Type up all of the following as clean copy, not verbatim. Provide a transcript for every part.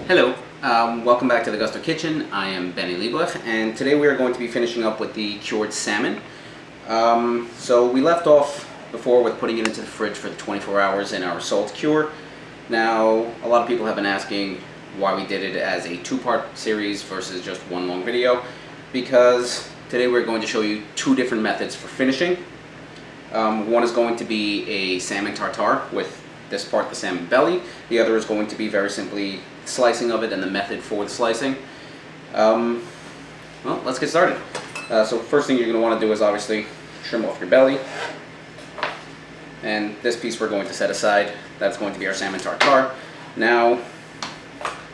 Hello, welcome back to the Gusto Kitchen. I am Benny Lieblich, and today we are going to be finishing up with the cured salmon. So we left off before with putting it into the fridge for 24 hours in our salt cure. Now, a lot of people have been asking why we did it as a two-part series versus just one long video, because today we're going to show you two different methods for finishing. One is going to be a salmon tartare with this part, the salmon belly. The other is going to be very simply slicing of it and the method for the slicing. Well, let's get started. So first thing you're going to want to do is obviously trim off your belly. And this piece we're going to set aside. That's going to be our salmon tartare. Now,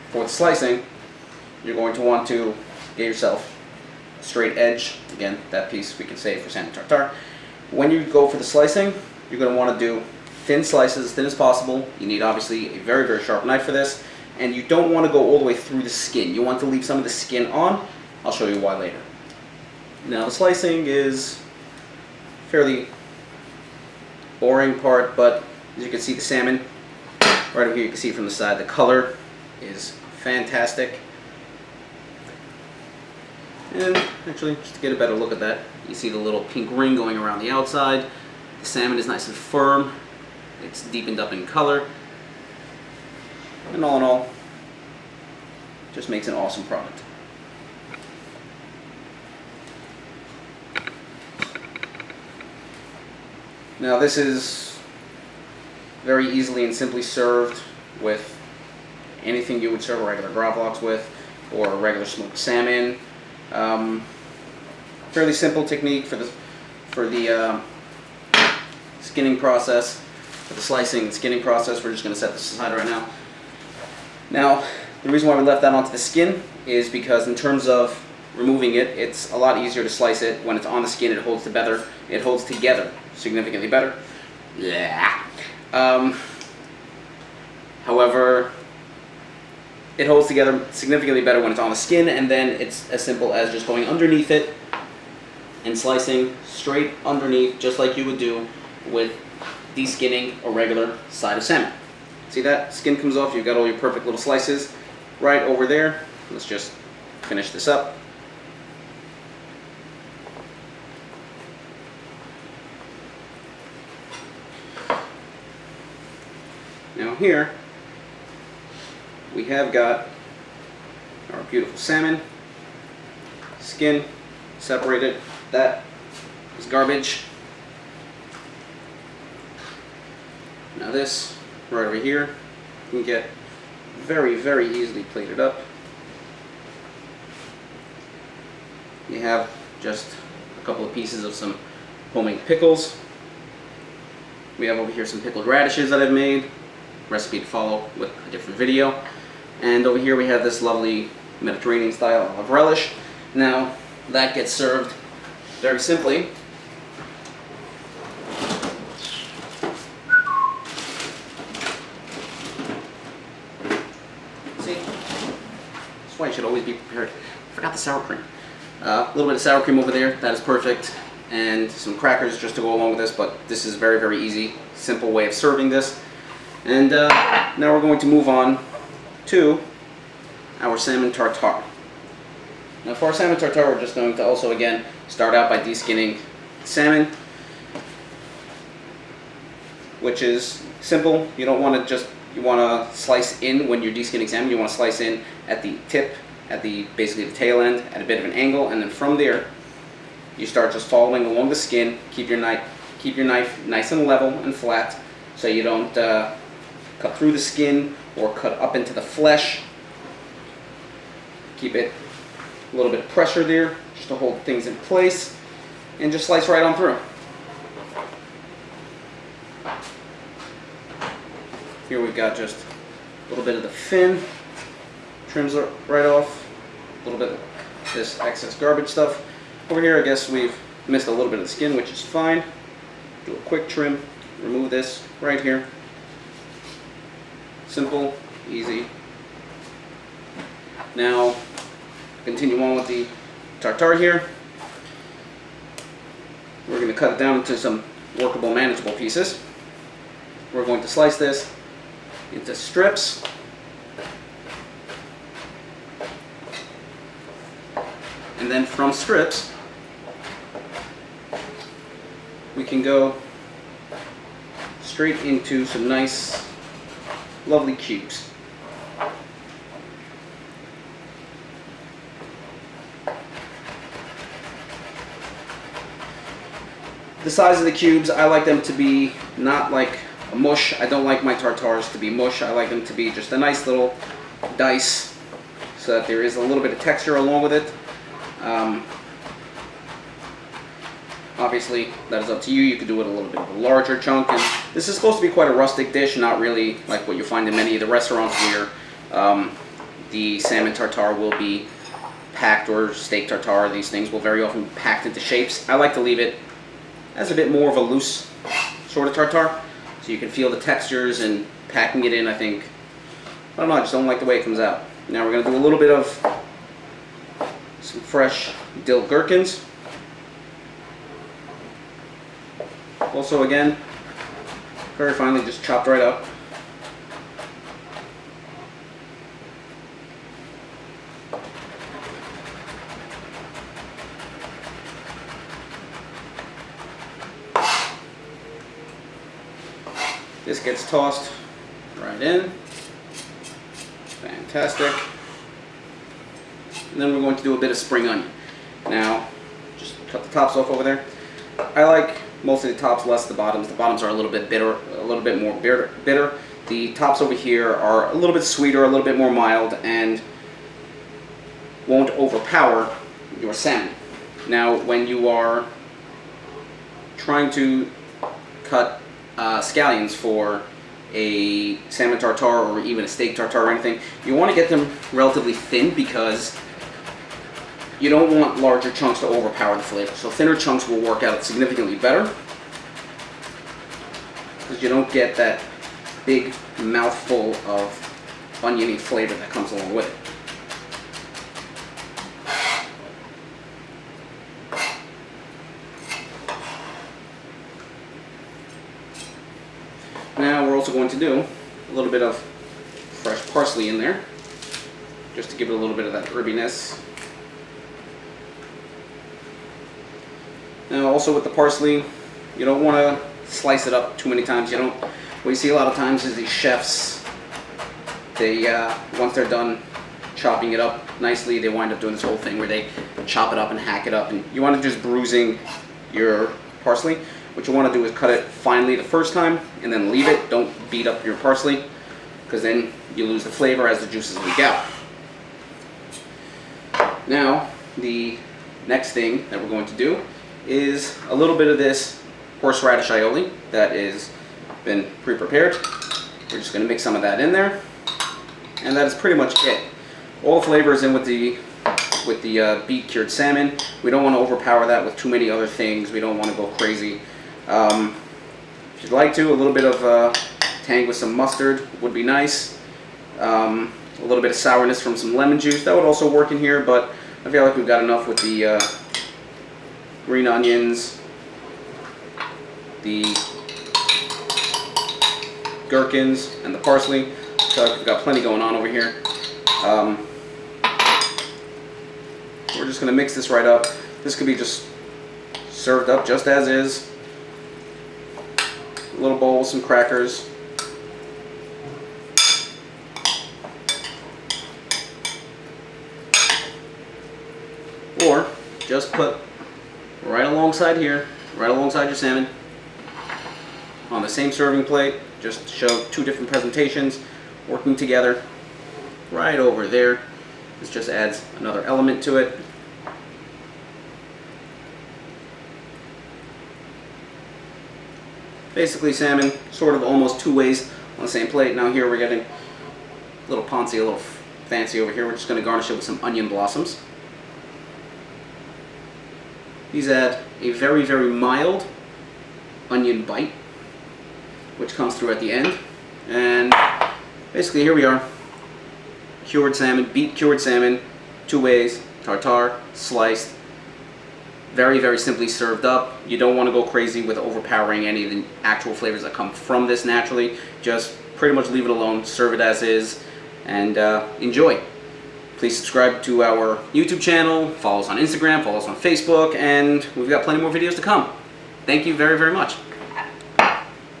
for the slicing, you're going to want to get yourself a straight edge. Again, that piece we can save for salmon tartare. When you go for the slicing, you're going to want to do thin slices, as thin as possible. You need obviously a very, very sharp knife for this. And you don't want to go all the way through the skin. You want to leave some of the skin on. I'll show you why later. Now the slicing is a fairly boring part, but as you can see the salmon, right over here you can see from the side, the color is fantastic. And actually, just to get a better look at that, you see the little pink ring going around the outside. The salmon is nice and firm. It's deepened up in color. And all in all, just makes an awesome product. Now this is very easily and simply served with anything you would serve a regular gravlox with, or a regular smoked salmon. Fairly simple technique for the skinning process. For the slicing and skinning process, we're just going to set this aside right now. Now, the reason why we left that onto the skin is because in terms of removing it, it's a lot easier to slice it. When it's on the skin, it holds together. It holds together significantly better. Yeah. However, it holds together significantly better when it's on the skin, and then it's as simple as just going underneath it and slicing straight underneath, just like you would do with deskinning a regular side of salmon. See that? Skin comes off, you've got all your perfect little slices right over there. Let's just finish this up. Now here, we have got our beautiful salmon, skin separated. That is garbage. Now this, right over here, you can get very, very easily plated up. You have just a couple of pieces of some homemade pickles. We have over here some pickled radishes that I've made. Recipe to follow with a different video. And over here we have this lovely Mediterranean style of relish. Now that gets served very simply. See, that's why you should always be prepared. I forgot the sour cream. A little bit of sour cream over there, that is perfect. And some crackers just to go along with this, but this is very, very easy, simple way of serving this. And now we're going to move on to our salmon tartare. Now for our salmon tartare, we're just going to also again start out by deskinning salmon, which is simple. You don't want to just, you want to slice in when you're deskinning salmon. You want to slice in at the tip, at the basically the tail end, at a bit of an angle, and then from there you start just following along the skin. Keep your knife nice and level and flat, so you don't cut through the skin or cut up into the flesh. Keep it a little bit of pressure there just to hold things in place, and just slice right on through. Here we've got just a little bit of the fin, trims it right off, a little bit of this excess garbage stuff. Over here I guess we've missed a little bit of the skin, which is fine. Do a quick trim, remove this right here. Simple, easy. Now, continue on with the tartare here. We're going to cut it down into some workable, manageable pieces. We're going to slice this into strips. And then from strips, we can go straight into some nice, lovely cubes. The size of the cubes, I like them to be not like a mush. I don't like my tartares to be mush. I like them to be just a nice little dice so that there is a little bit of texture along with it. Obviously, that is up to you. You could do it a little bit of a larger chunk. And this is supposed to be quite a rustic dish, not really like what you find in many of the restaurants where the salmon tartare will be packed, or steak tartare. These things will very often be packed into shapes. I like to leave it as a bit more of a loose sort of tartare, so you can feel the textures, and packing it in, I think, I don't know, I just don't like the way it comes out. Now we're going to do a little bit of some fresh dill gherkins. Also, again, very finely just chopped right up. This gets tossed right in. Fantastic. And then we're going to do a bit of spring onion. Now, just cut the tops off over there. I like mostly the tops, less the bottoms. The bottoms are a little bit bitter, a little bit more bitter. The tops over here are a little bit sweeter, a little bit more mild, and won't overpower your salmon. Now, when you are trying to cut scallions for a salmon tartare or even a steak tartare or anything, you want to get them relatively thin because you don't want larger chunks to overpower the flavor. So thinner chunks will work out significantly better because you don't get that big mouthful of oniony flavor that comes along with it. Now we're also going to do a little bit of fresh parsley in there, just to give it a little bit of that herbiness. Now also with the parsley, you don't want to slice it up too many times. What you see a lot of times is these chefs, they once they're done chopping it up nicely, they wind up doing this whole thing where they chop it up and hack it up, and you want to just bruising your parsley. What you want to do is cut it finely the first time and then leave it. Don't beat up your parsley because then you lose the flavor as the juices leak out. Now, the next thing that we're going to do is a little bit of this horseradish aioli that is been pre-prepared. We're just going to mix some of that in there, and that is pretty much it. All the flavor is in with the beet cured salmon. We don't want to overpower that with too many other things. We don't want to go crazy. If you'd like to, a little bit of tang with some mustard would be nice. A little bit of sourness from some lemon juice, that would also work in here, but I feel like we've got enough with the green onions, the gherkins, and the parsley. So we've got plenty going on over here. We're just going to mix this right up. This could be just served up just as is. A little bowl with some crackers. Or just put right alongside here, right alongside your salmon, on the same serving plate, just to show two different presentations working together right over there. This just adds another element to it. Basically salmon, sort of almost two ways on the same plate. Now here we're getting a little poncy, a little fancy over here. We're just going to garnish it with some onion blossoms. These add a very, very mild onion bite, which comes through at the end. And basically here we are, cured salmon, beet cured salmon, two ways, tartare, sliced, very, very simply served up. You don't want to go crazy with overpowering any of the actual flavors that come from this naturally. Just pretty much leave it alone, serve it as is, and enjoy. Please subscribe to our YouTube channel, follow us on Instagram, follow us on Facebook, and we've got plenty more videos to come. Thank you very, very much.